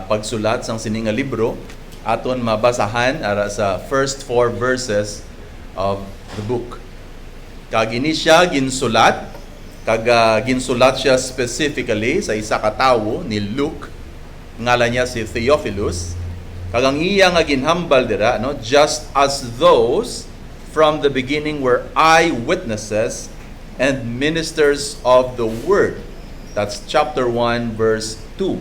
pagsulat sang sininga libro aton mabasahan ara sa first 4 verses of the book. Kag ini siya ginsulat, ginsulat siya specifically sa isa ka tawo ni Luke, ngalan niya si Theophilus. Kag ang iya nga ginhambal dira, no, just as those from the beginning were eyewitnesses and ministers of the word. That's chapter 1 verse 2.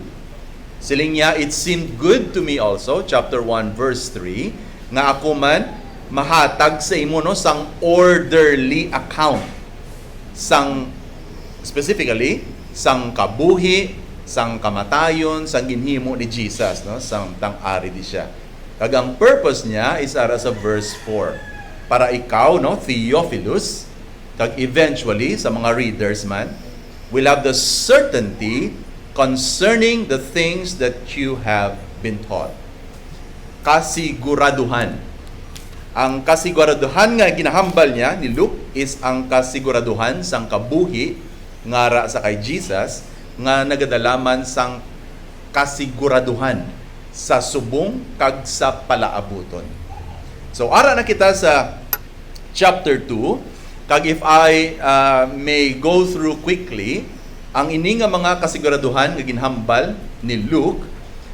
Siling niya, it seemed good to me also, chapter 1 verse 3, nga ako man mahatag sa imo, no, sang orderly account, sang specifically sang kabuhi, sang kamatayon, sang ginhimo ni Jesus, no, sang tang-ari di siya. Kag ang purpose niya is ara sa verse 4. Para ikaw, no, Theophilus, kag eventually sa mga readers man, will have the certainty concerning the things that you have been taught. Kasiguraduhan. Ang kasiguraduhan nga ginahambal niya ni Luke is ang kasiguraduhan sang kabuhi ngara sa kay Jesus nga nagadalaman sang kasiguraduhan sa subong kag sa palaabuton. So ara na kita sa chapter 2, kag if I may go through quickly ang ini nga mga kasiguraduhan nga ginhambal ni Luke.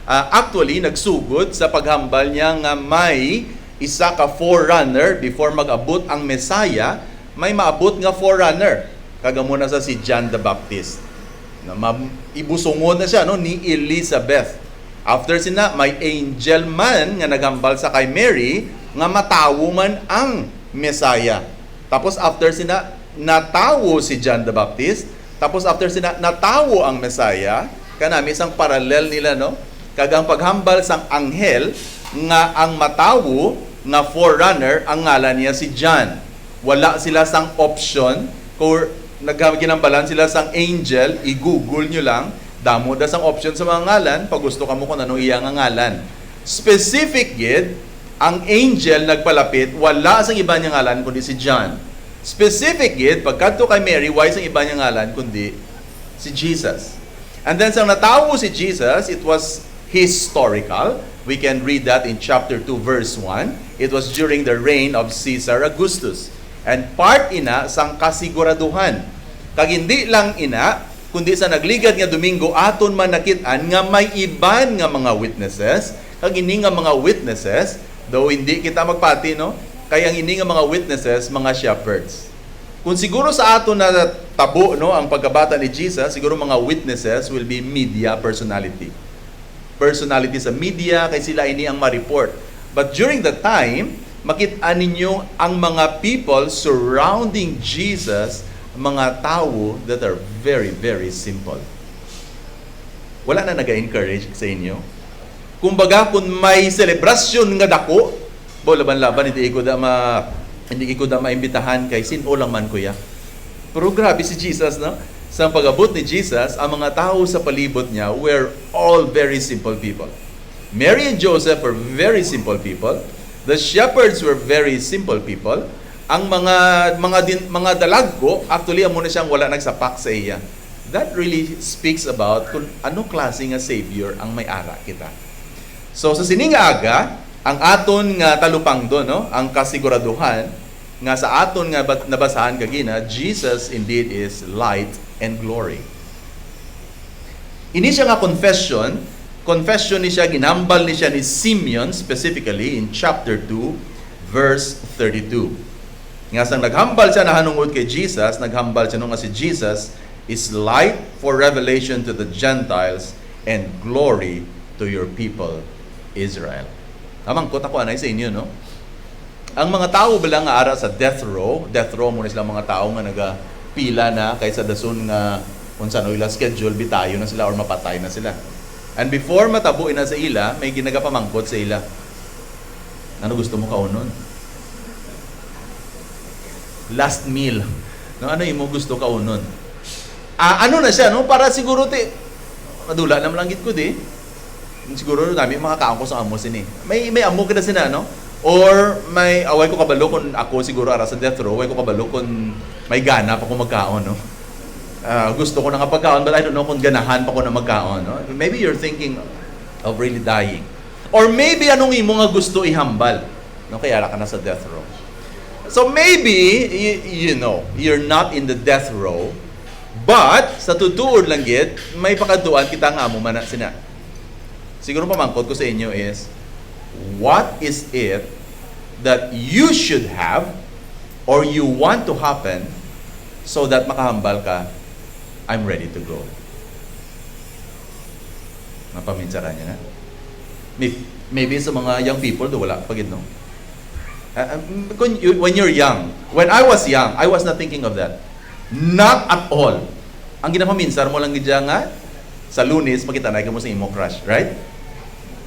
Actually nagsugod sa paghambal niya nga may isa ka forerunner before mag-abot ang Messiah, may maabot nga forerunner. Kagamo na sa si John the Baptist. Na ibusungod na siya, no, ni Elizabeth. After sina, may angel man nga naghambal sa kay Mary nga matawo man ang Messiah. Tapos after sina, natawo si John the Baptist. Tapos after sina, natawo ang Messiah. Kanami isang parallel nila, no? Kagang paghambal sang anghel nga ang matawo nga forerunner ang ngalan niya si John. Wala sila sang option kung nagginambalan sila sang angel, i-google nyo lang, damo da sang option sa mga ngalan, pag gusto ka mo kung ano iya nga ngalan. Specific yun, ang angel nagpalapit, wala sang iba niya ngalan kundi si John. Specific yun, pagkadto kay Mary, why sang iba niya ngalan kundi si Jesus. And then sang natawo si Jesus, it was historical. We can read that in chapter 2 verse 1. It was during the reign of Caesar Augustus. And part ina sang kasiguraduhan. Kag hindi lang ina, kundi sa nagligad nga Domingo aton man nakit-an nga may iban nga mga witnesses. Kag ini nga mga witnesses, though hindi kita magpati, no, kaya ang ini nga mga witnesses, mga shepherds. Kung siguro sa aton na tabo, no, ang pagkabata ni Jesus, siguro mga witnesses will be media personality. Personality sa media, kay sila ini ang ma-report. But during the time, makita ninyo ang mga people surrounding Jesus, mga tao that are very, very simple. Wala na nag-encourage sa inyo. Kumbaga, kung may selebrasyon nga dako, laban-laban, hindi ko da maimbitahan kay sino lang man kuya. Pero grabe si Jesus, no? Sa pag-abot ni Jesus, ang mga tao sa palibot niya were all very simple people. Mary and Joseph were very simple people. The shepherds were very simple people. Ang mga dalagko, actually amo na siyang wala nagsapak sa iya. That really speaks about kung ano klase nga savior ang may ara kita. So sa sining aga, ang aton nga talupang do, no, ang kasiguraduhan nga sa aton nga nabasahan kagina, Jesus indeed is light and glory. Ini siya nga confession ni siya, ginambal ni siya ni Simeon specifically in chapter 2 verse 32. Nga sang naghambal siya nahanungod kay Jesus, naghambal siya nung nga si Jesus is light for revelation to the Gentiles and glory to your people Israel. Amang ko tako anay sa inyo, no? Ang mga tao bilang nga ara sa death row muna sila mga tao nga nagapila na kaysa dason nga kung saan ila schedule, bitayo na sila or mapatay na sila. And before matabuin na sa ila, may ginagapamangkot sa ila. Ano gusto mo kaunon? Last meal. No, ano yung mo gusto kaunon? Ano na siya, no? Para siguro madula naman lang git ko di. Siguro namin makakaon ko sa amo sini. May amo ka na sina, no? Or may away ko kabalo kung ako siguro ara sa death row, away ko kabalo kung may gana pa ko magkaon, no? Gusto ko na nga pagkaon, but I don't know kung ganahan pa ko na magkaon, no? Maybe you're thinking, of really dying. Or maybe anong imo nga gusto ihambal. No, kaya ka na sa death row. So maybe, you know, you're not in the death row, but sa tutuod lang gid, may pakaduan kita nga mo man sina. Siguro pamangkot ko sa inyo is, what is it that you should have or you want to happen so that makahambal ka, I'm ready to go. Napaminsara niya na. Maybe sa mga young people, wala pagid no. When you're young, when I was young, I was not thinking of that. Not at all. Ang ginapaminsar mo lang gidya nga, sa Lunes, makita na mo sa imo crush, right?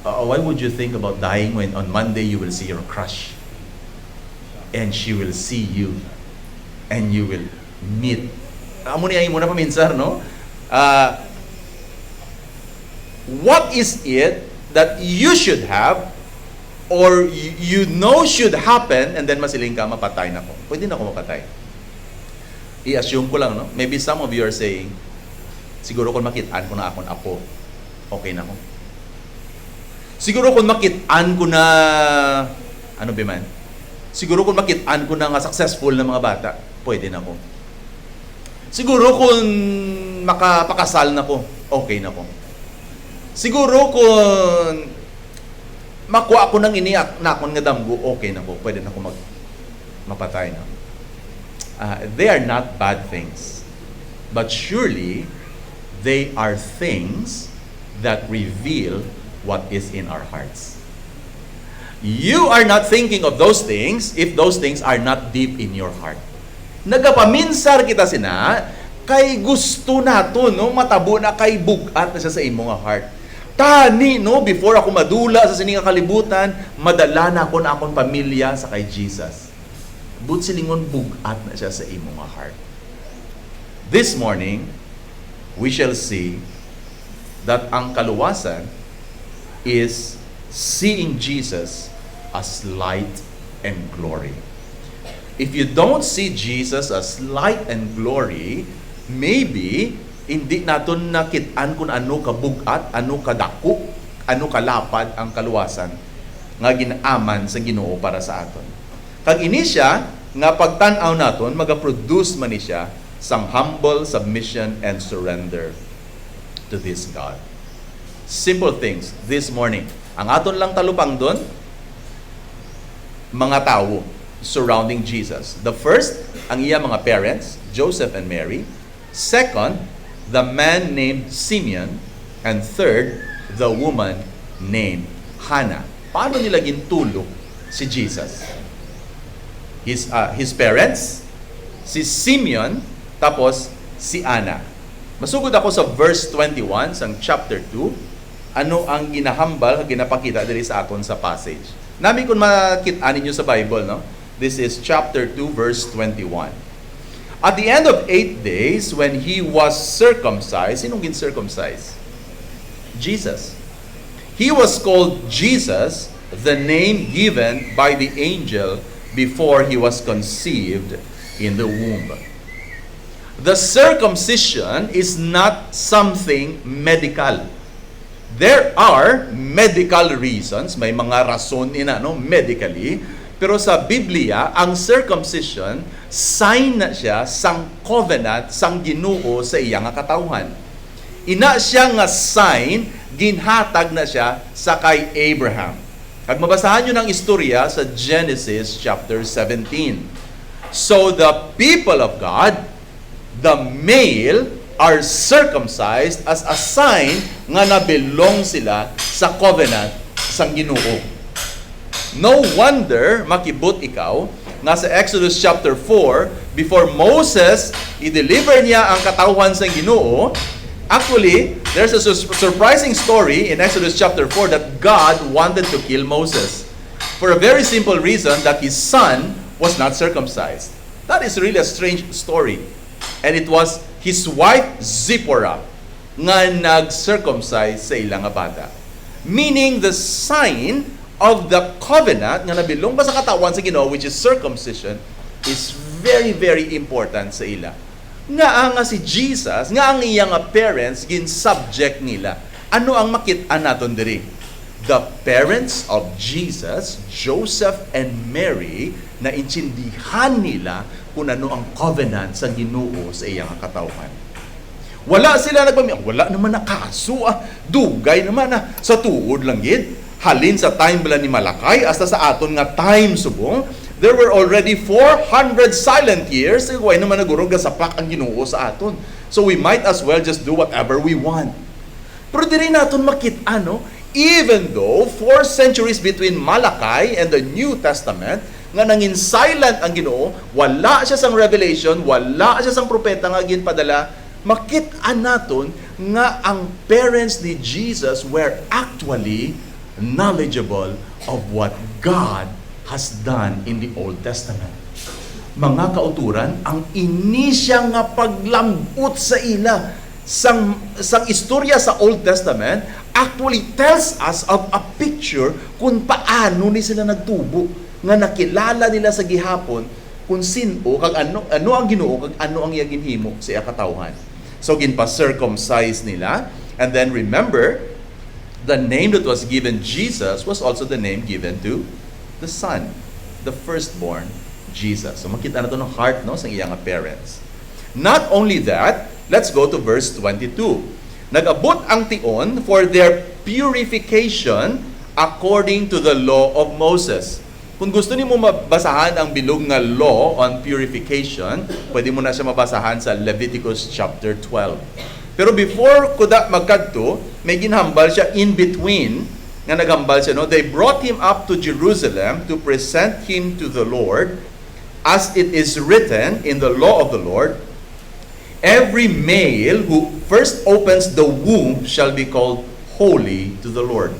Why would you think about dying when on Monday you will see your crush? And she will see you. And you will meet. Amo niya mo na paminsar, no? What is it that you should have or you know should happen and then masiling ka, mapatay na ko. Pwede na ako mapatay. I-assume ko lang, no? Maybe some of you are saying, siguro kung makitaan ko na akong apo, okay na ako. Siguro kung makitaan ko na, ano ba man? Siguro kung makitaan ko na nga successful na mga bata, pwede na ako. Siguro kung makapakasal na ko, okay na ako. Siguro kung makuha ako ng iniyak na akong nga damgo, okay na ko. Pwede na ako mapatay na. They are not bad things. But surely, they are things that reveal what is in our hearts. You are not thinking of those things if those things are not deep in your heart. Nagapaminsar kita sina, kay gusto nato, no? Matabo na kay bugat na siya sa imong heart. Tani, no? Before ako madula sa sininga kalibutan, madala na ako na akong pamilya sa kay Jesus. But silingon bugat na siya sa imong heart. This morning, we shall see that ang kaluwasan is seeing Jesus as light and glory. If you don't see Jesus as light and glory, maybe hindi naton nakitaan kung ano kabugat, ano kadako, ano kalapad ang kaluwasan nga ginaaman sa Ginoo para sa aton. Kag ini siya nga pagtan-aw naton magaproduce man ni siya sang humble submission and surrender to this God. Simple things this morning. Ang aton lang talupang doon, mga tao surrounding Jesus. The first, ang iya mga parents, Joseph and Mary. Second, the man named Simeon. And third, the woman named Hannah. Paano nila gintulog si Jesus? His parents, si Simeon, tapos si Anna. Masugod ako sa verse 21 sang chapter 2. Ano ang ginahambal, ginapakita diri sa aton sa passage. Nami kung makita ninyo sa Bible, no? This is chapter 2, verse 21. At the end of 8 days, when he was circumcised, sinong gin-circumcised? Jesus. He was called Jesus, the name given by the angel before he was conceived in the womb. The circumcision is not something medical. There are medical reasons, may mga rason ina, no, medically, pero sa Biblia, ang circumcision, sign na siya sang covenant, sang Ginoo sa iyang katawhan. Ina siya nga sign, ginhatag na siya sa kay Abraham. Kag mabasahan nyo ng istorya sa Genesis chapter 17. So the people of God, the male, are circumcised as a sign nga nabilong sila sa covenant sang Ginoo. No wonder makibot ikaw nga sa Exodus chapter 4, before Moses i-deliver niya ang katawhan sang Ginoo, actually there's a surprising story in Exodus chapter 4 that God wanted to kill Moses for a very simple reason, that his son was not circumcised. That is really a strange story. And it was his wife Zipporah nga nag-circumcise sa ilang bata. Meaning the sign of the covenant nga nabilong pa sa katawan sa Ginoo, which is circumcision, is very, very important sa ila. Nga si Jesus, nga ang iyang parents, gin-subject nila. Ano ang makit-an naton diri? The parents of Jesus, Joseph and Mary, na intindihan nila kung ano ang covenant sa Ginoo sa iyang katawhan. Wala sila wala naman na kaso, dugay naman sa tuod lang gid. Halin sa time bala ni Malakay, hasta sa aton nga time subong, there were already 400 silent years, way naman nagurog sapak ang Ginoo sa aton. So we might as well just do whatever we want. Pero diri naton makit-an, even though 4 centuries between Malakay and the New Testament, nga nangin silent ang Ginoo, wala siya sang revelation, wala siya sang propeta nga ginpadala, makit-an naton nga ang parents ni Jesus were actually knowledgeable of what God has done in the Old Testament. Mga kauturan, ang inisya nga paglambot sa ila sang istorya sa Old Testament actually tells us of a picture kung paano ni sila nagtubo, nga nakilala nila sa gihapon kung sino kag ano ang Ginoo kag ano ang iyang ginhimo sa iya katawhan. So ginpa-circumcise nila, and then remember, the name that was given Jesus was also the name given to the Son, the firstborn, Jesus. So makita na ito ng heart sa iyang parents. Not only that, let's go to verse 22. Nag-abot ang tion for their purification according to the law of Moses. Kung gusto niyo mabasahan ang bilog nga law on purification, pwede mo na siya mabasahan sa Leviticus chapter 12. Pero before kuda magkadto, may ginhambal siya in between, nga naghambal siya, They brought him up to Jerusalem to present him to the Lord, as it is written in the law of the Lord, every male who first opens the womb shall be called holy to the Lord.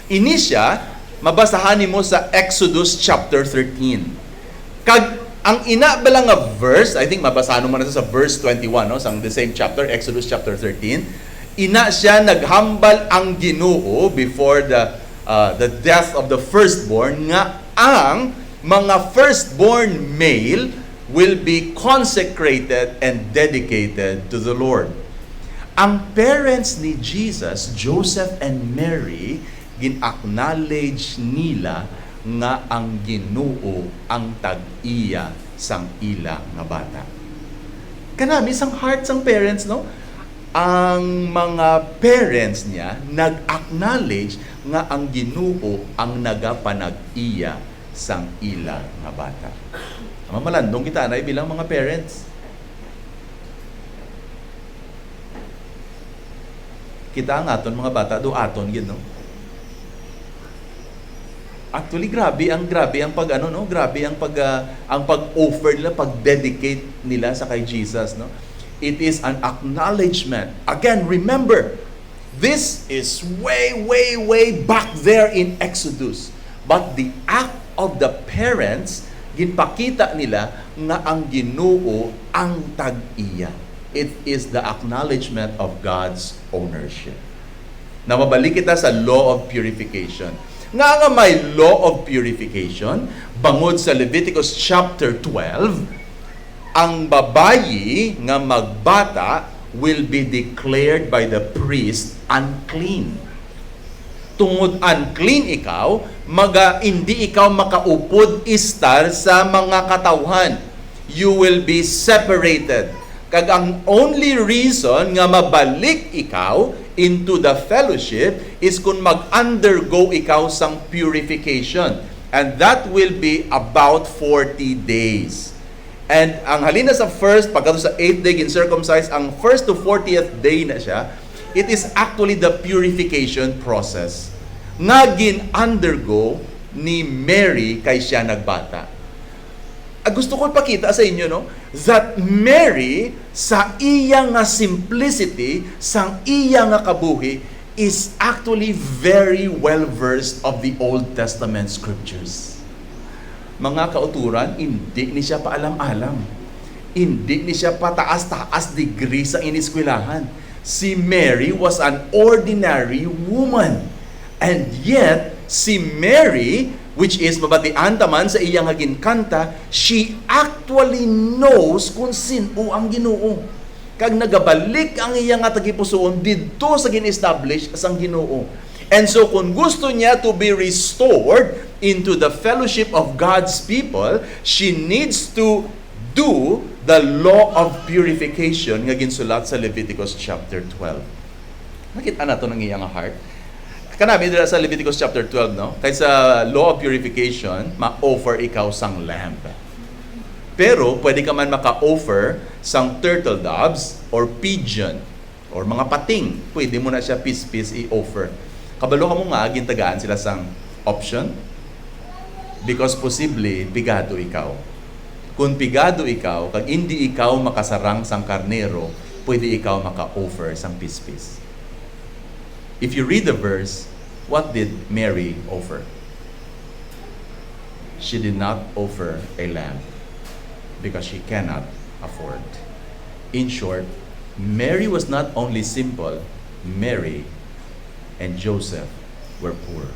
Ini siya, mabasahan mo sa Exodus chapter 13. Kag ang ina bala nga verse, I think mabasahan mo na sa verse 21, sang the same chapter, Exodus chapter 13. Ina siya naghambal ang Ginoo before the death of the firstborn nga ang mga firstborn male will be consecrated and dedicated to the Lord. Ang parents ni Jesus, Joseph and Mary, gin-acknowledge nila nga ang Ginoo ang tag-iya sang ila nga bata. Kanami sang heart sang parents, ang mga parents niya nag-acknowledge nga ang Ginoo ang nagapanag-iya sang ila nga bata. Malandong kita na bilang mga parents. Kita ang aton mga bata do aton gid, Actually grabe ang pag-offer nila, pag-dedicate nila sa kay Jesus, It is an acknowledgement. Again, remember, this is way back there in Exodus. But the act of the parents, ginpakita nila nga ang Ginoo ang tag-iya. It is the acknowledgement of God's ownership. Na mabalik kita sa law of purification. Nga may law of purification, bangod sa Leviticus chapter 12, ang babayi nga magbata will be declared by the priest unclean. Tungod unclean ikaw, hindi ikaw makaupod istar sa mga katawhan. You will be separated. Kag ang only reason nga mabalik ikaw into the fellowship is kung mag-undergo ikaw sang purification. And that will be about 40 days. And ang halina sa first, pagkato sa 8th day in-circumcise, ang first to 40th day na siya, it is actually the purification process nga gin-undergo ni Mary kay siya nagbata. Gusto ko pakita sa inyo, that Mary, sa iya nga simplicity, sang iya nga kabuhi, is actually very well-versed of the Old Testament scriptures. Mga kauturan, hindi ni siya paalam-alam. Hindi ni siya pataas-taas degree sa iniskwelahan. Si Mary was an ordinary woman. And yet, si Mary, which is mabatian taman sa iyang ginkanta, she actually knows kung sino ang Ginoo. kag nagabalik ang iya nga tagipusoon didto sa gin-establish asang Ginoo. And so kung gusto niya to be restored into the fellowship of God's people, she needs to do the law of purification nga ginsulat sa Leviticus chapter 12. Nakita na to ng iyang heart. Kanami dira sa Leviticus chapter 12, no? Kay sa law of purification, ma-offer ikaw sang lamb. Pero pwede ka man maka-offer sang turtle doves or pigeon or mga pating. Pwede mo na siya piece-piece i-offer. Kabalo ka mo nga, gintagaan sila sang option because posible pigado ikaw. Kung pigado ikaw, kag hindi ikaw makasarang sang karnero, pwede ikaw maka-offer sang piece-piece. If you read the verse, what did Mary offer? She did not offer a lamb because she cannot afford. In short, Mary was not only simple, Mary and Joseph were poor.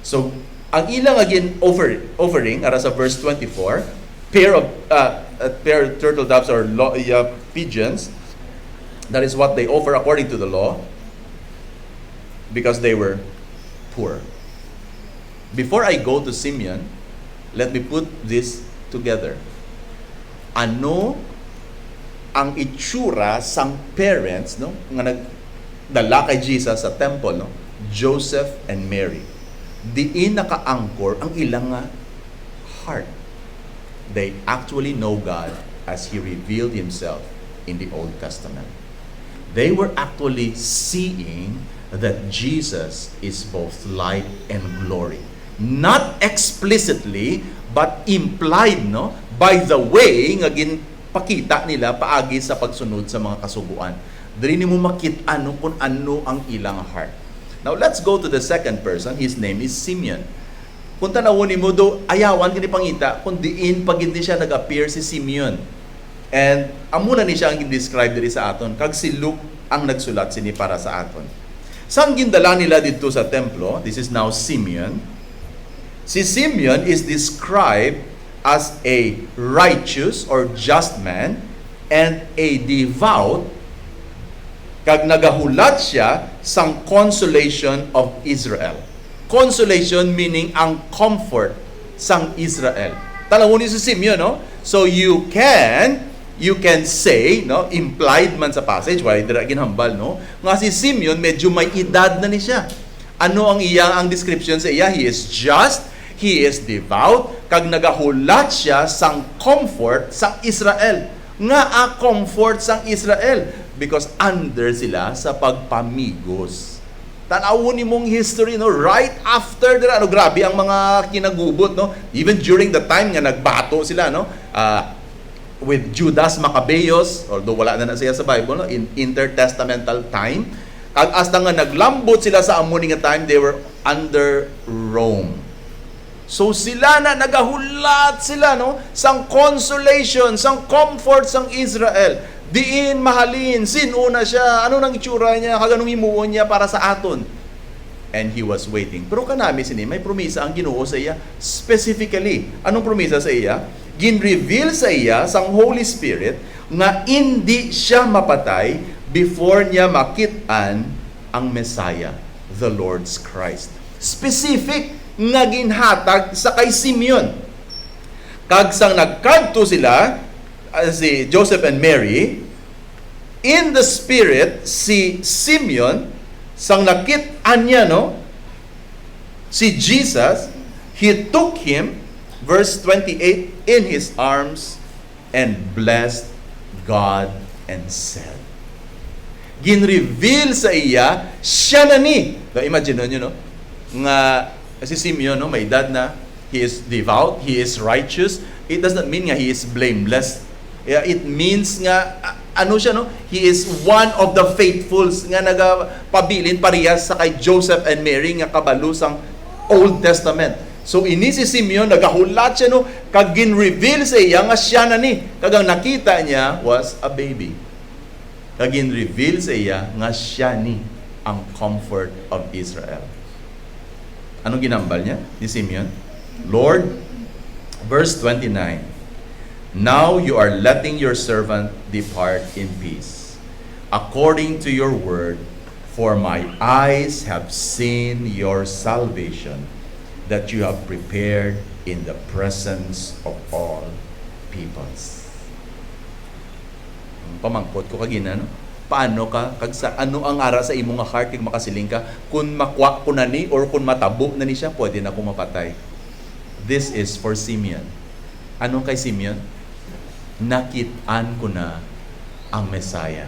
So, ang ilang again offering, ara sa verse 24, pair of turtle doves or pigeons, that is what they offer according to the law, because they were poor. Before I go to Simeon, let me put this together. Ano ang itsura sang parents, no, nga nagdala kay Jesus sa temple, no? Joseph and Mary. Diin naka-anchor ang ilang heart. They actually know God as He revealed Himself in the Old Testament. They were actually seeing that Jesus is both light and glory. Not explicitly, but implied, no? By the way, nga ginpakita nila paagi sa pagsunod sa mga kasuguan. Dili nimo makit-an kung ano ang ilang heart. Now, let's go to the second person. His name is Simeon. Kung tanawon nimo do, ayawan kini pangita, kung diin pag hindi siya nag-appear si Simeon. And amo na ni siya ang describe diri sa aton, kag si Luke ang nagsulat sini para sa aton. Saan gindala nila dito sa templo? This is now Simeon. Si Simeon is described as a righteous or just man and a devout, kag nagahulat siya sang consolation of Israel. Consolation meaning ang comfort sang Israel. Talawon ni si Simeon, no? So you can say, no, implied man sa passage, why dira ginhambal, no, nga si Simeon medyo may edad na ni siya. Ano ang ang description sa iya? He is just, he is devout, kag nagahulat siya sang comfort sang Israel. Nga comfort sang Israel because under sila sa pagpamigos. Tanawon nimong history, no, right after dira, no, grabe ang mga kinagubot, no, even during the time nga nagbato sila, no, with Judas Maccabeus, although wala na siya sa Bible, no, in intertestamental time, kag hasta nga naglambot sila sa among nga time, they were under Rome. So sila na nagahulat sila, no, sang consolation, sang comfort sang Israel. Diin mahalin, sinuna siya, ano nang itsura niya, kaganong himuon niya para sa aton. And he was waiting. Pero kanami sini, may promisa ang Ginoo sa iya. Specifically, anong promisa sa iya? Gin-reveal sa iya sang Holy Spirit nga hindi siya mapatay before niya makitaan ang Messiah, the Lord's Christ. Specific nga ginhatag sa kay Simeon. Kag sang nagkadto sila, si Joseph and Mary, in the Spirit, si Simeon, sang nakit-an niya, no, si Jesus, he took him, verse 28, in his arms and blessed God and said. Gin-reveal sa iya, siya na ni. Imagine nyo, no, nga si Simeon, no, may edad na, he is devout, he is righteous. It does not mean nga he is blameless. It means nga, ano siya, no? He is one of the faithfuls nga nagapabilin parehas sa kay Joseph and Mary nga kabalo sang Old Testament. So ini si Simeon, nagahulat siya, no? Kag gin-reveal sa iya nga siya na ni. Kag ang nakita niya was a baby. Kag gin-reveal sa iya nga siya ni ang comfort of Israel. Anong ginambal niya ni Simeon? Lord, verse 29, Now you are letting your servant depart in peace, according to your word, for my eyes have seen your salvation, that you have prepared in the presence of all peoples. Pamangkot ko kagina, no? Paano ka, kag sa, ano ang ara sa imong heart kag makasiling ka, kung makwa ko na ni, or kung matabo na ni siya, pwede na akong mapatay. This is for Simeon. Anong kay Simeon? Nakitaan ko na ang Messiah.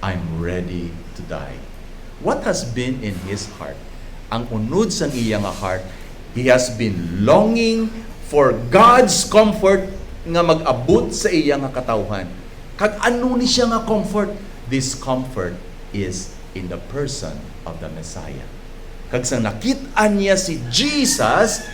I'm ready to die. What has been in his heart? Ang unod sang iyang heart, he has been longing for God's comfort nga mag-abot sa iyang katawhan. Kag ano ni siya nga comfort? This comfort is in the person of the Messiah. Kag sang nakit-an niya si Jesus,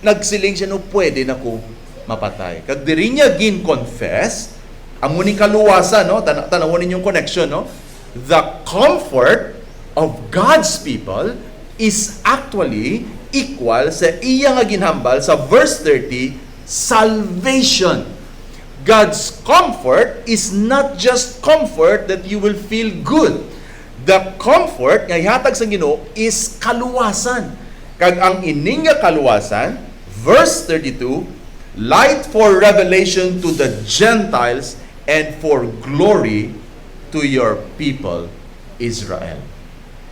nagsiling siya, no, pwede na ko mapatay. Kag diri niya gin-confess, ang muning kaluwasan, no? Tanawon ninyong connection, no? The comfort of God's people is actually equal sa iya nga ginhambal sa verse 30, salvation. God's comfort is not just comfort that you will feel good. The comfort nga ihatag sa Ginoo is kaluwasan. Kag ang ining nga kaluwasan, verse 32, light for revelation to the Gentiles and for glory to your people Israel.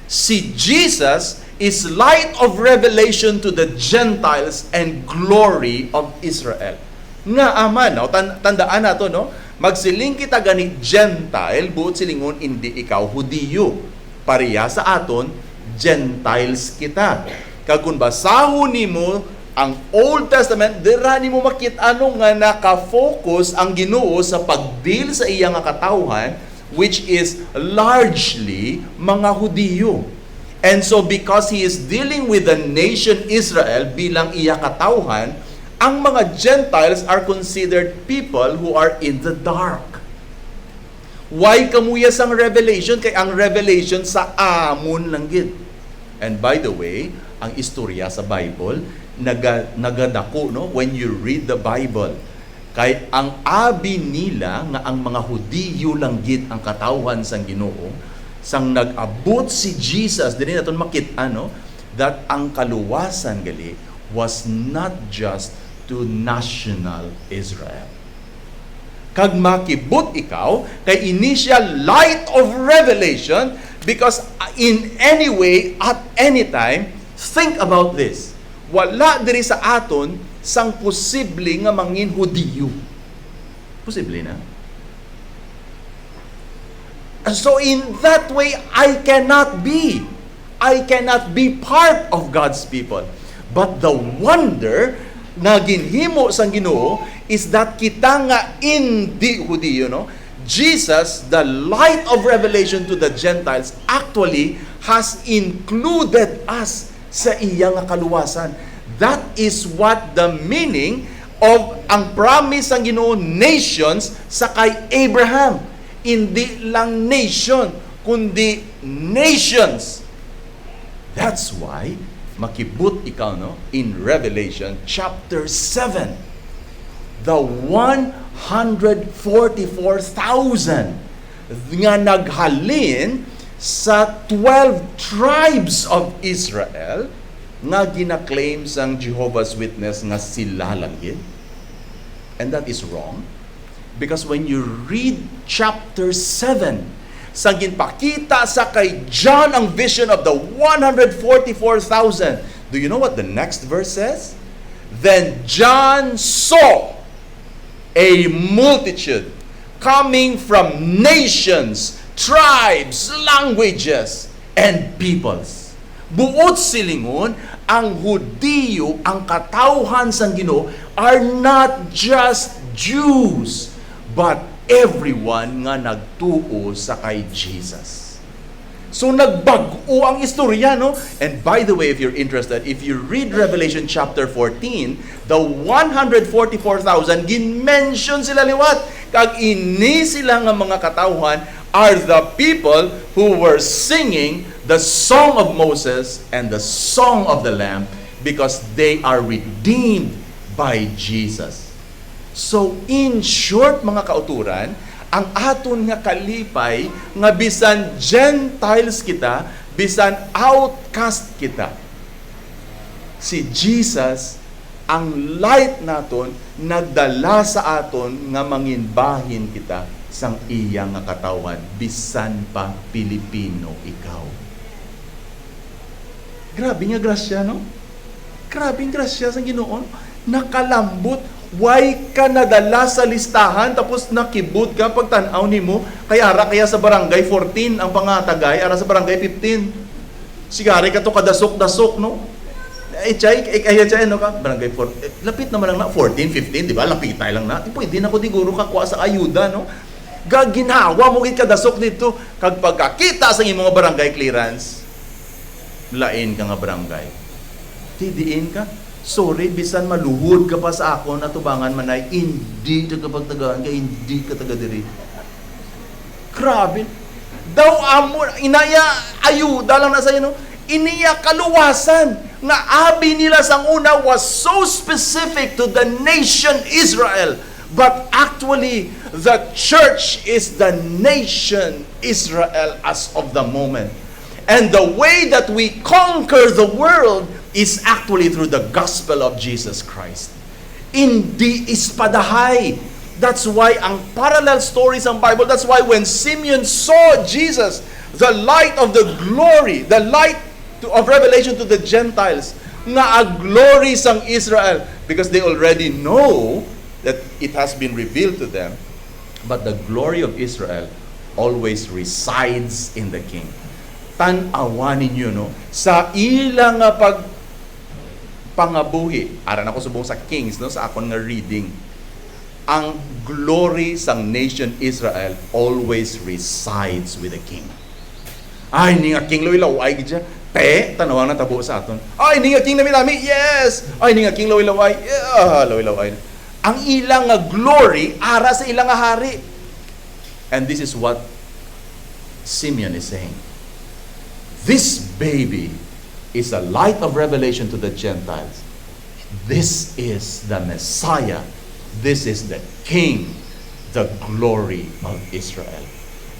Si Jesus is light of revelation to the Gentiles and glory of Israel. Nga aman, no? Tandaan nato, no? Magsiling kita gani Gentile, buot silingon hindi ikaw Hudiyo. Pareha sa aton, Gentiles kita. Kag kun basahon nimo ang Old Testament, dira nimo makita ano nga naka-focus ang Ginoo sa pagdeal sa iyang katawhan, which is largely mga Hudiyo. And so because he is dealing with the nation Israel bilang iya katawhan, ang mga Gentiles are considered people who are in the dark. Why kamuyas ang revelation? Kay ang revelation sa amon lang gid. And by the way, ang istorya sa Bible, nagadako, no? When you read the Bible, kay ang abi nila nga ang mga Hudiyo lang gid ang katawhan sang Ginoo, sang nag-abot si Jesus, dili naton makita, no? That ang kaluwasan gali was not just to national Israel. Kag makibot ikaw kay initial light of revelation, because in any way at any time, think about this. Wala diri sa aton sang posible nga mangin Hudiyo. Posible na. So in that way, I cannot be part of God's people. But the wonder na ginhimo sang Ginoo is that kita nga hindi Hudiyo, no? Jesus, the light of revelation to the Gentiles, actually has included us sa iyang kaluwasan. That is what the meaning of ang promise sang Ginoo, nations sa kay Abraham. Hindi lang nation, kundi nations. That's why makibut ikaw, no, in Revelation chapter 7, the 144,000 nga naghalin sa 12 tribes of Israel nga gina-claim sang Jehovah's Witness nga sila lang yun. And that is wrong, because when you read chapter 7, sang ginpakita sa kay John ang vision of the 144,000. Do you know what the next verse says? Then John saw a multitude coming from nations, tribes, languages, and peoples. Buot silingon, ang Hudiyo, ang katawhan sang Ginoo, are not just Jews, but everyone nga nagtuo sa kay Jesus. So nagbago ang istorya, no? And by the way, if you're interested, if you read Revelation chapter 14, the 144,000 gin-mention sila liwat. Kag ini sila nga mga katawhan are the people who were singing the song of Moses and the song of the Lamb, because they are redeemed by Jesus. So in short mga kauturan, ang aton nga kalipay nga bisan Gentiles kita, bisan outcast kita, si Jesus ang light naton nagdala sa aton nga manginbahin kita sang iyang nga katawan bisan pa Pilipino ikaw. Grabe nga grasya, no? Grabe nga grasya sa Ginoo. Nakalambot. Why ka nadala sa listahan tapos nakibot ka pag tanaw nimo kaya sa barangay 14 ang pangatagay ara sa barangay 15. Sigari ka to kadasok-dasok, no? Chay no ka barangay 4. Lapit naman lang na 14, 15, di ba? Lapitay lang na. Pwede na ko diguro ka kuha sa ayuda, no? Gaginawa mo gid kadasok dito kag pagkakita sa imong barangay clearance. Lain ka nga barangay. Tidiin ka. Sorry, bisan maluhod ka pa sa akon at tubangan manay, hindi ka kapagtagaan ka, hindi ka taga diri. Grabe. Daw amo, inaya, ayuda lang na sa'yo, no? Iniya kaluwasan nga abi nila sang una was so specific to the nation Israel. But actually, the church is the nation Israel as of the moment. And the way that we conquer the world is actually through the gospel of Jesus Christ. Hindi ispadahay. That's why ang parallel stories ng Bible, that's why when Simeon saw Jesus, the light of the glory, the light of revelation to the Gentiles, nga a glory sang Israel, because they already know that it has been revealed to them, but the glory of Israel always resides in the king. Tan-awa ninyo, no? Sa ilang pangabuhi, aran ako subong sa Kings, no? Sa akon nga reading, ang glory sang nation Israel always resides with the king. Ay, ni nga king laway-laway gidya. Tanawang natabo sa aton. Ay, ni nga king nami-nami. Yes. Ay, ni nga king laway-laway. Yeah, laway-laway. Ang ilang nga glory ara sa ilang nga hari. And this is what Simeon is saying. This baby is a light of revelation to the Gentiles. This is the Messiah. This is the King, the glory of Israel.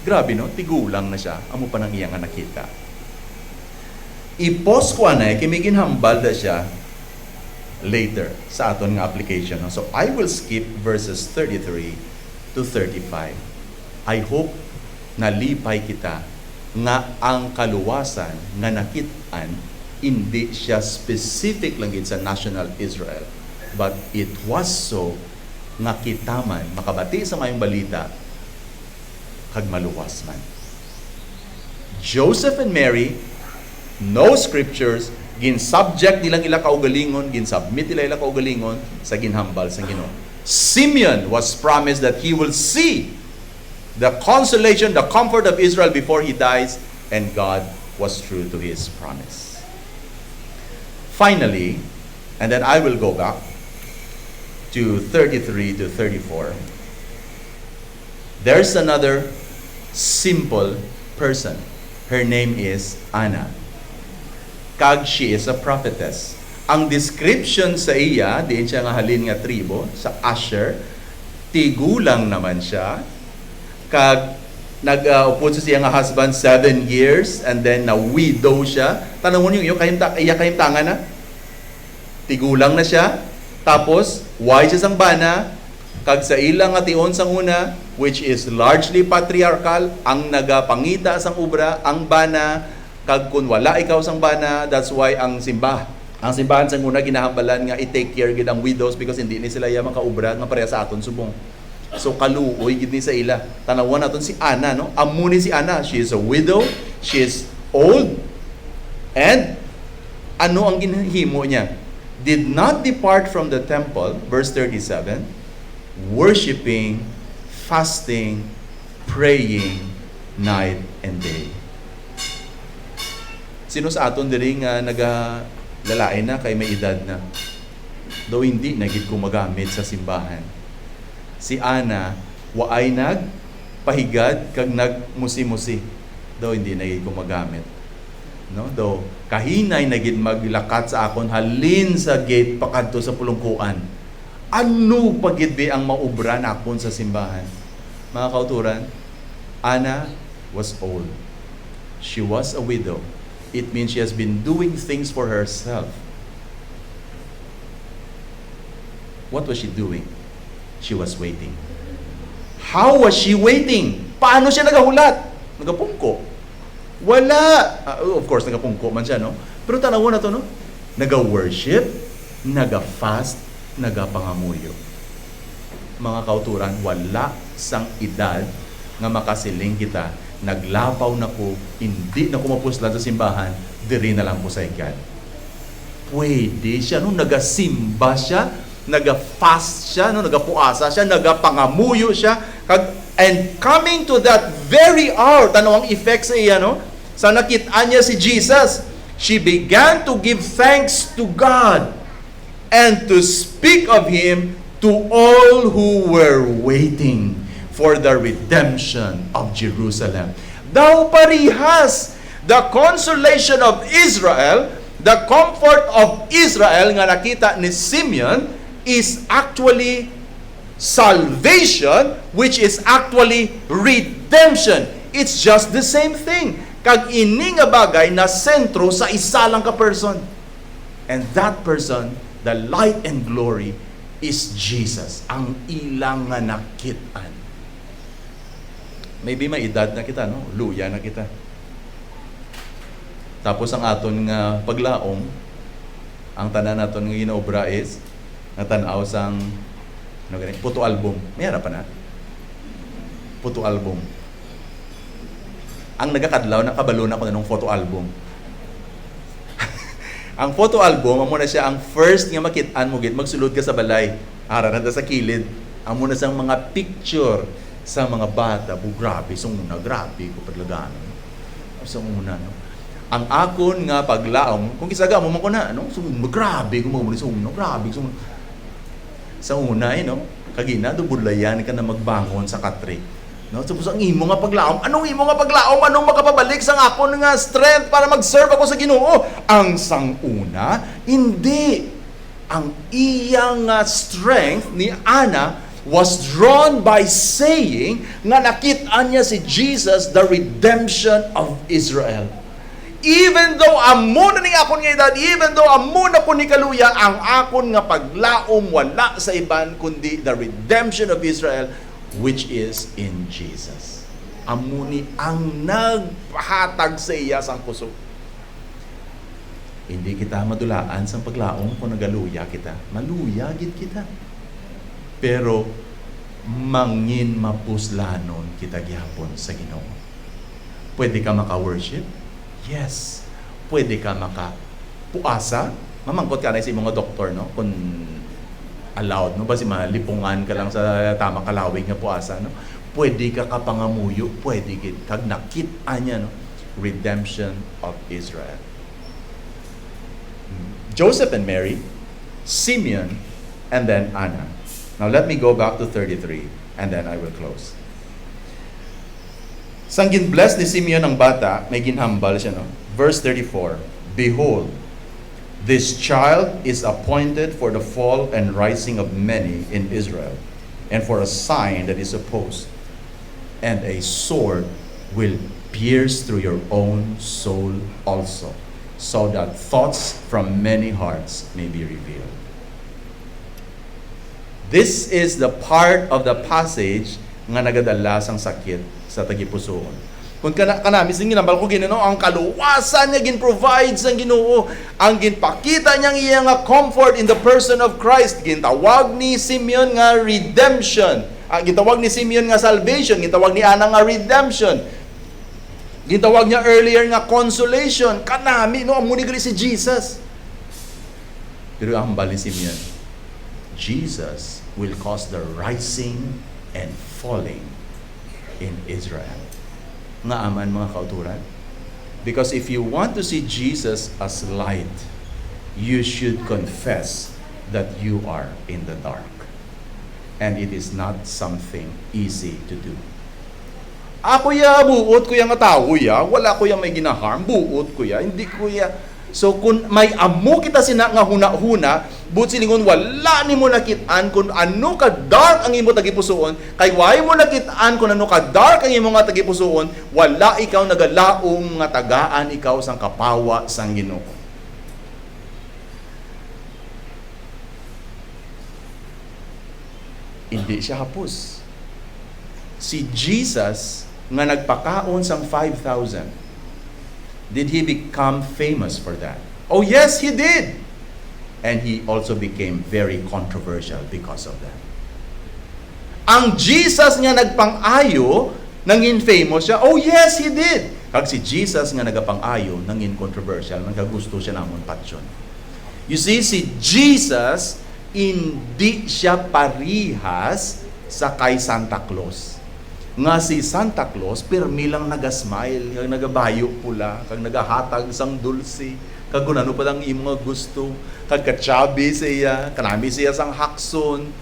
Grabe, no? Tigulang na siya. Amo pa nang iyang nakita. I-post ko na, kimigin hambal na siya later sa aton nga application. No? So, I will skip verses 33 to 35. I hope nalipay kita nga ang kaluwasan nga nakitaan hindi siya specific lang sa national Israel, but it was so nga kita man makabati sa mayong balita kag maluwas man. Joseph and Mary, no scriptures, gin-subject nilang ila kaugalingon, gin-submit nila ila kaugalingon sa ginhambal sa Ginoo. Simeon was promised that he will see the consolation, the comfort of Israel before he dies, and God was true to his promise. Finally, and then I will go back to 33 to 34. There's another simple person. Her name is Anna. Kag she is a prophetess. Ang description sa iya, diin siya nga halin nga tribo, sa Asher, tigulang naman siya. Kag nag-upod siya nga husband 7 years and then na-widow siya. Tanong mo niyo, iya kahimtangan na? Tigulang na siya. Tapos, why siya sang bana? Kag sa ilang ation sang una, which is largely patriarchal, ang nagapangita sang ubra, ang bana, kag kun wala ikaw sang bana, that's why ang simbahan sang una ginahambalan nga i-take care gid ang widows because hindi ni sila ya makaubra nga pareha sa aton subong. So kaluoy gid ni sa ila. Tanawan naton si Anna, no? Amo ni si Anna, she is a widow, she is old. And ano ang ginhimo niya? Did not depart from the temple, verse 37, worshiping, fasting, praying night and day. Sino sa aton diri nga nagalalain na kay may edad na? Daw hindi nagid gumagamit sa simbahan. Si Ana waay nagpahigad kag nagmusi-musi. Daw hindi nagid gumagamit. No? Daw kahinay nagid maglakat sa akon halin sa gate pakadto sa pulungkuan. Ano pagidbi ang maubra nakon sa simbahan? Mga kauturan, Anna was old. She was a widow. It means she has been doing things for herself. What was she doing? She was waiting. How was she waiting? Paano siya nagahulat? Nagapungko. Wala. Of course, nagapungko man siya, no? Pero tanaw na to, no? Naga-worship, naga-fast, naga-pangamuyo. Mga kauturan, wala sang edad nga makasiling kita. Naglapaw na ko, hindi na kumapuslan sa simbahan, diri na lang ko sa ikan. Pwede siya, no? Nagasimba siya, naga-fast siya, no? Nagapuasa siya, nagapangamuyo siya, and coming to that very hour, tanong ang effect sa iya, no? Sa nakitaan niya si Jesus, she began to give thanks to God and to speak of Him to all who were waiting for the redemption of Jerusalem. Thou parihas, the consolation of Israel, the comfort of Israel nga nakita ni Simeon is actually salvation, which is actually redemption. It's just the same thing. Kag ini nga bagay na sentro sa isa lang ka person. And that person, the light and glory, is Jesus, ang ilang nga nakitaan. Maybe may edad na kita, no? Luya na kita. Tapos ang aton nga paglaom, ang tanan naton nga ginaobra is natanaw sang photo album. May pa na? Photo album. Ang nagakadlaw, nakabalo na ko na ng photo album. Ang photo album, amo na siya ang first nga makitaan mo gid magsulod ka sa balay. Haranan sa kilid. Amo na sang mga picture sa mga bata. Grabe, sunguna, grabe ko padlagan. Sunguna, no? Ang akon nga paglaom, kung kisaga mo man ko na, no? Sunguna, grabe ko mo sunguna, grabe sunguna. Sa una, no? Kagina, budlayan ka na magbangon sa katri. No? Tapos ang imo nga paglaom, anong imo nga paglaom? Anong makapabalik sa akon nga strength para mag-serve ako sa Ginoo? Ang sanguna, hindi. Ang iyang strength ni Anna was drawn by saying nga nakita niya si Jesus, the redemption of Israel. Even though amo na ni akon nga edad, even though amo na po ni kaluya, ang akon nga paglaom wala sa iban kundi the redemption of Israel, which is in Jesus. Amo ni ang nagpahatag sa iya sang puso. Hindi kita madulaan sa paglaom kung nagaluya kita. Maluya gid kita. Pero mangin mapuslanon kita gihapon sa Ginoo. Pwede ka maka-worship? Yes. Pwede ka maka-puasa? Mamangkot ka na sa mga doktor, no? Kung allowed, no? Basi malipungan ka lang sa tamang kalawig nga puasa, no? Pwede ka kapangamuyo, pwede gid kag nakit-a niya, no? Redemption of Israel. Joseph and Mary, Simeon, and then Anna. Now let me go back to 33 and then I will close. Sang ginbless ni Simeon ang bata, may ginhambal siya, no? Verse 34, Behold, this child is appointed for the fall and rising of many in Israel, and for a sign that is opposed, and a sword will pierce through your own soul also, so that thoughts from many hearts may be revealed. This is the part of the passage nga nagadala sang sakit sa tagipusoon. Kung kanami sing ginambal ko Ginoo, ang kaluwasan niya gin-provide sang Ginoo, ang ginpakita niyang iya nga comfort in the person of Christ. Gintawag ni Simeon nga redemption. Gintawag ni Simeon nga salvation, gintawag ni Anna nga redemption. Gintawag niya earlier nga consolation. Kanami no amo ni si Jesus. Pero ang hambal ni Simeon, Jesus will cause the rising and falling in Israel. Nga aman mga kauturan. Because if you want to see Jesus as light, you should confess that you are in the dark. And it is not something easy to do. Ako ya, buot ko ya nga tao ya. Wala ko ya may ginaharm. Buot ko ya. Hindi ko ya. So kung may amo kita sina nga huna-huna, but silingon wala ni mo nakitaan kung ano ka dark ang imo tagipusoon, kay why mo nakitaan kung ano ka dark ang imo nga tagipusoon, wala ikaw nagalaom nga tagaan ikaw sang kapawa sang Ginoo. Hindi siya hapos. Si Jesus nga nagpakaon sang 5,000, did he become famous for that? Oh yes, he did. And he also became very controversial because of that. Ang Jesus nga nagpang-ayo, nangin famous siya. Oh yes, he did. Kag si Jesus nga nagapang-ayo, nangin controversial, nagagusto siya namon patyon. You see, si Jesus, hindi siya parihas sa kay Santa Claus. Nga si Santa Claus, pirmi lang nagasmile, kag nagabayo pula, kag nagahatag sang dulce, kag kung ano pa lang imo nga gusto, kag katsabi siya, kanami siya sang hakson.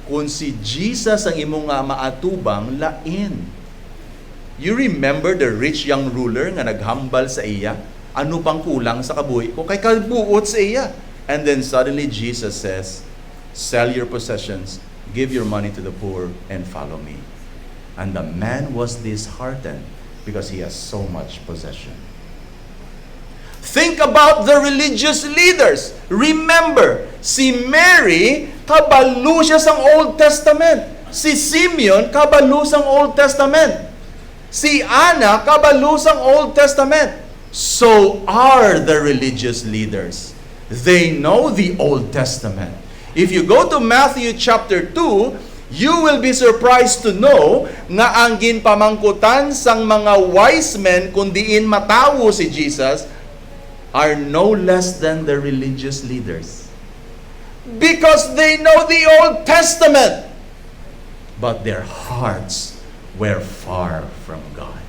Kung si Jesus ang imo nga maatubang, lain. You remember the rich young ruler nga naghambal sa iya? Ano pang kulang sa kabuhi ko? Kay kabuot sa iya. And then suddenly Jesus says, sell your possessions, give your money to the poor, and follow me. And the man was disheartened because he has so much possession. Think about the religious leaders. Remember, si Mary, kabalo siya sang Old Testament. Si Simeon, kabalo sang Old Testament. Si Anna, kabalo sang Old Testament. So are the religious leaders. They know the Old Testament. If you go to Matthew chapter 2, you will be surprised to know nga ang ginpamangkutan sang mga wise men kung diin matawo si Jesus are no less than the religious leaders. Because they know the Old Testament. But their hearts were far from God.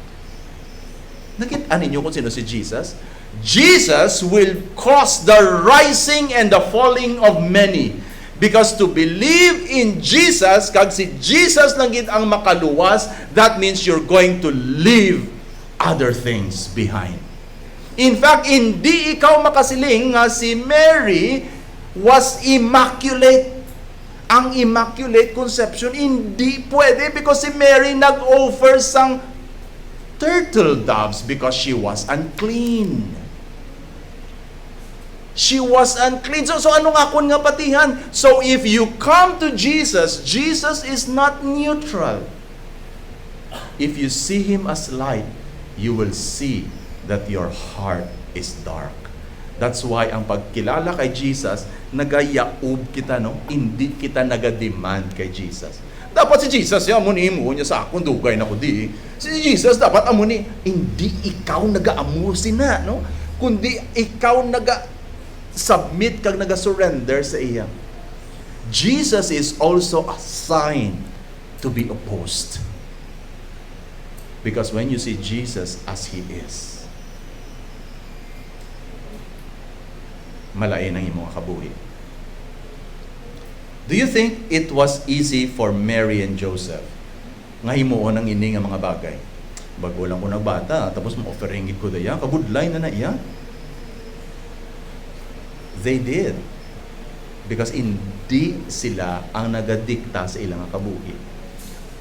Nakita ninyo kung sino si Jesus? Jesus will cause the rising and the falling of many. Because to believe in Jesus, kag si Jesus lang gid ang makaluwas, that means you're going to leave other things behind. In fact, hindi ikaw makasiling nga si Mary was immaculate. Ang immaculate conception, hindi pwede because si Mary nag-offer sang turtle doves because she was unclean. She was unclean. So ano nga kun nga patihan? So if you come to Jesus, Jesus is not neutral. If you see Him as light, you will see that your heart is dark. That's why ang pagkilala kay Jesus, nagayaob kita, no? Hindi kita nagademand kay Jesus. Dapat si Jesus, ya, amuni mo niya sa akong dugay na ko di. Si Jesus, dapat amuni, hindi ikaw nagaamu sina, no? Kundi ikaw submit kag naga-surrender sa iya. Jesus is also a sign to be opposed. Because when you see Jesus as He is, malain ang imong kabuhi. Do you think it was easy for Mary and Joseph nga himuon ang ini nga mga bagay? Bago lang ko nagbata, tapos mo-offering ko daya, kabudlay na iya. They did. Because hindi sila ang nagadikta sa ilang kabuhi.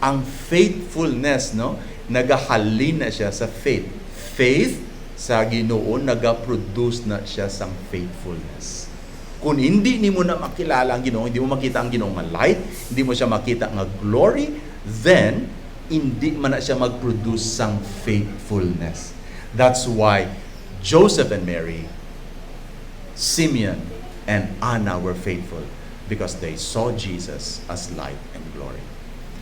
Ang faithfulness, no? Nagahalin na siya sa faith. Faith sa Ginoo, nagaproduce na siya sang faithfulness. Kung hindi ni mo na makilala ang Ginoo, hindi mo makita ang Ginoo nga light, hindi mo siya makita nga glory, then hindi man na siya magproduce sang faithfulness. That's why Joseph and Mary, Simeon and Anna were faithful because they saw Jesus as light and glory.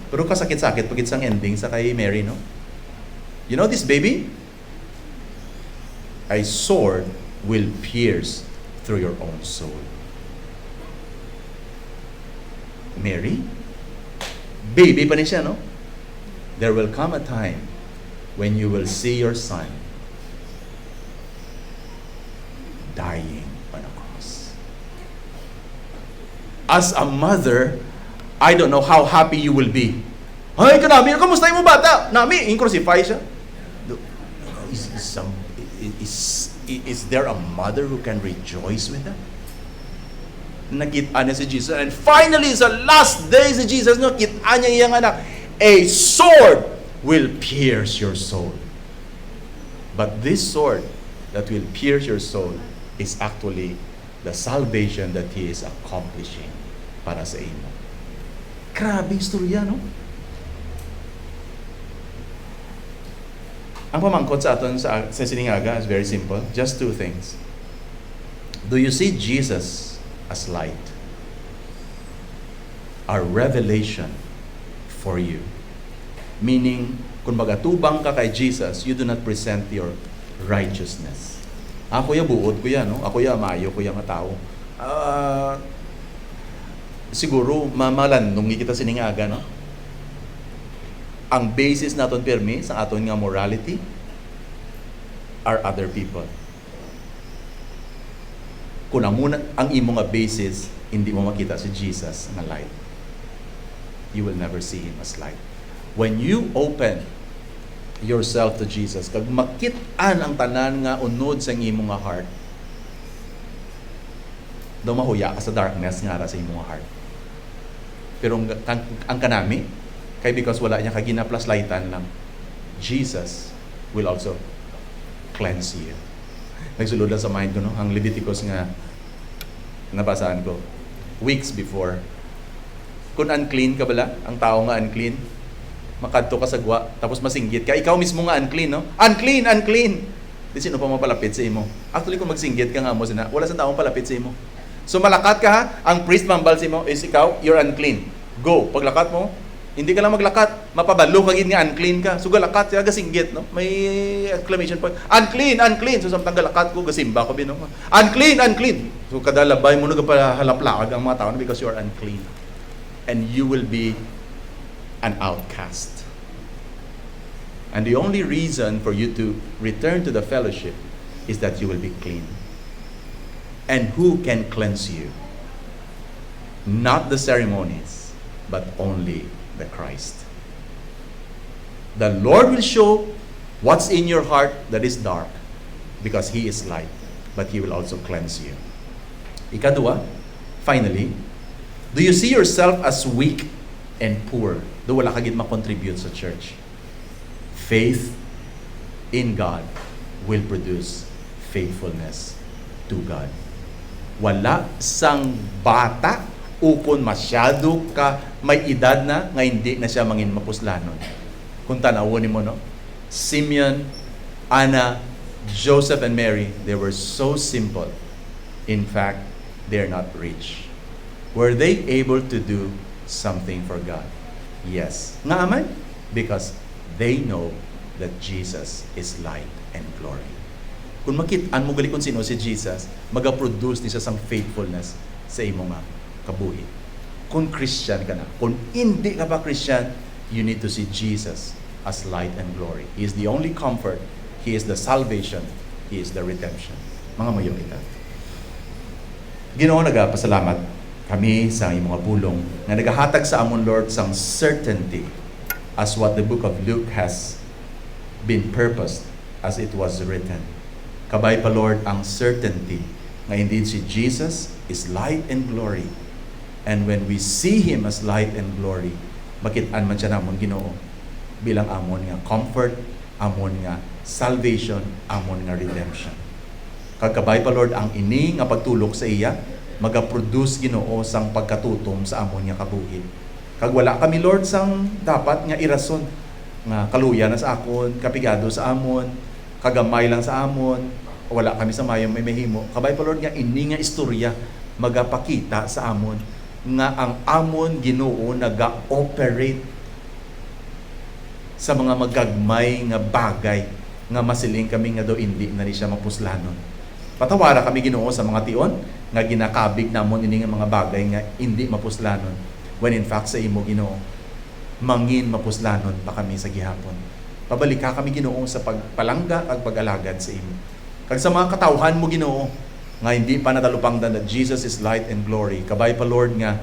Pero kasakit-sakit pagit sang ending sa kay Mary, no? You know this baby? A sword will pierce through your own soul. Mary, baby pa ni siya, no? There will come a time when you will see your son dying on a cross. As a mother, I don't know how happy you will be. Ay, kanami, kamusta yung bata? Nami, in-crucify siya. is there a mother who can rejoice with them? Nakita niya si Jesus, and finally sa last day si Jesus, no, kita niya iyang anak, a sword will pierce your soul. But this sword that will pierce your soul is actually the salvation that He is accomplishing para sa imo. Grabe istorya, no? Ang pamangkot sa aton sa siningaga is very simple. Just two things. Do you see Jesus as light? A revelation for you. Meaning, kung magatubang ka kay Jesus, you do not present your righteousness. Ako ya buod ko yan, no? Ako ya mayo ko yang tao. Siguro mamalandong kita siningaga, no? Ang basis naton permi sa aton nga morality are other people. Kung ang imo nga basis, hindi mo makita si Jesus na light. You will never see Him as light. When you open yourself to Jesus, kag makit-an ang tanan nga unod sa imo nga heart, daw mahuya ka sa darkness nga ra sa imo nga heart. Pero ang kanami, kay because wala niya kaginaplas lightan lang, Jesus will also cleanse you. Nagsulod lang sa mind ko, no? Ang Leviticus nga nabasaan ko weeks before. Kung unclean ka bala, ang tao nga unclean, makadto ka sa gwa, tapos masinggit ka, ikaw mismo nga unclean, no? Unclean, unclean! Di sino pa mapalapit sa imo? Actually, kung magsinggit ka nga mo, wala sa taong palapit sa imo. So malakat ka ha, ang priest mambal sa imo is ikaw, you're unclean. Go, paglakat mo, hindi ka lang maglakat, mapabalo ka gid nga unclean ka. So galakat siya gasinggit, no? May exclamation point. Unclean, unclean. So samtang galakat ko gasimba ko bino. Unclean, unclean. So kada labay mo nagapahalaplakag ang mga tao because you are unclean. And you will be an outcast. And the only reason for you to return to the fellowship is that you will be clean. And who can cleanse you? Not the ceremonies, but only the Christ. The Lord will show what's in your heart that is dark, because He is light, but He will also cleanse you. Ikadua, finally, do you see yourself as weak and poor? Do wala ka gid makontribute sa church? Faith in God will produce faithfulness to God. Wala sang bata ukon masyado ka may edad na nga hindi na siya mangin mapuslanon. Kung tanawon mo, no? Simeon, Anna, Joseph, and Mary, they were so simple. In fact, they're not rich. Were they able to do something for God? Yes. Nga aman? Because they know that Jesus is light and glory. Kung makitaan mo gali kung sino si Jesus, magaproduce ni siya sang faithfulness sa imo nga kabuhi. Kung Christian ka na, kung hindi ka pa Christian, you need to see Jesus as light and glory. He is the only comfort. He is the salvation. He is the redemption. Mga mayo kita. Ginoo, nagapasalamat kami sa imong mga pulong na nagahatag sa amon, Lord, sang certainty as what the book of Luke has been purposed as it was written. Kabay pa, Lord, ang certainty na indeed si Jesus is light and glory. And when we see Him as light and glory, makitaan man siya namon, Ginoo, bilang amon nga comfort, amon nga salvation, amon nga redemption. Kagkabay pa, Lord, ang ini nga pagtulok sa iya, magaproduce, Ginoo, sang pagkatutom sa amon nga kabuhi. Kag wala kami, Lord, sang dapat nga irason nga kaluya na sa akon, kapigado sa amon, kagamay lang sa amon, wala kami sa mayong may mahimo. Kabay pa, Lord, nga ini nga istorya magapakita sa amon nga ang amon, Ginoo, naga-operate sa mga magagmay nga bagay nga masiling kami nga do hindi na ni siya mapuslanon. Patawara kami, Ginoo, sa mga tion nga ginakabig namon ini nga mga bagay nga hindi mapuslanon, when in fact sa imo, Ginoo, mangin mapuslanon pa kami sa gihapon. Pabalik ka kami, Ginoo, sa pagpalangga at pag-alagad sa imo. Kag sa mga katawhan mo, Ginoo, nga hindi pa natalupangdan that Jesus is light and glory. Kabay pa, Lord, nga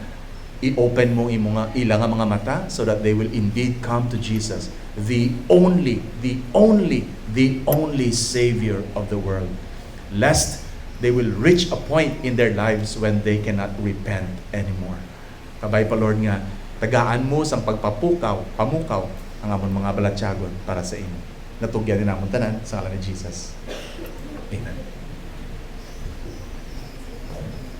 i-open mo ila nga mga mata so that they will indeed come to Jesus, the only Savior of the world. Lest they will reach a point in their lives when they cannot repent anymore. Kabay pa Lord nga, tagaan mo sang pamukaw ang amon mga balatyagon para sa inyo. Natugyan din amon tanan sa ngalan ni Jesus.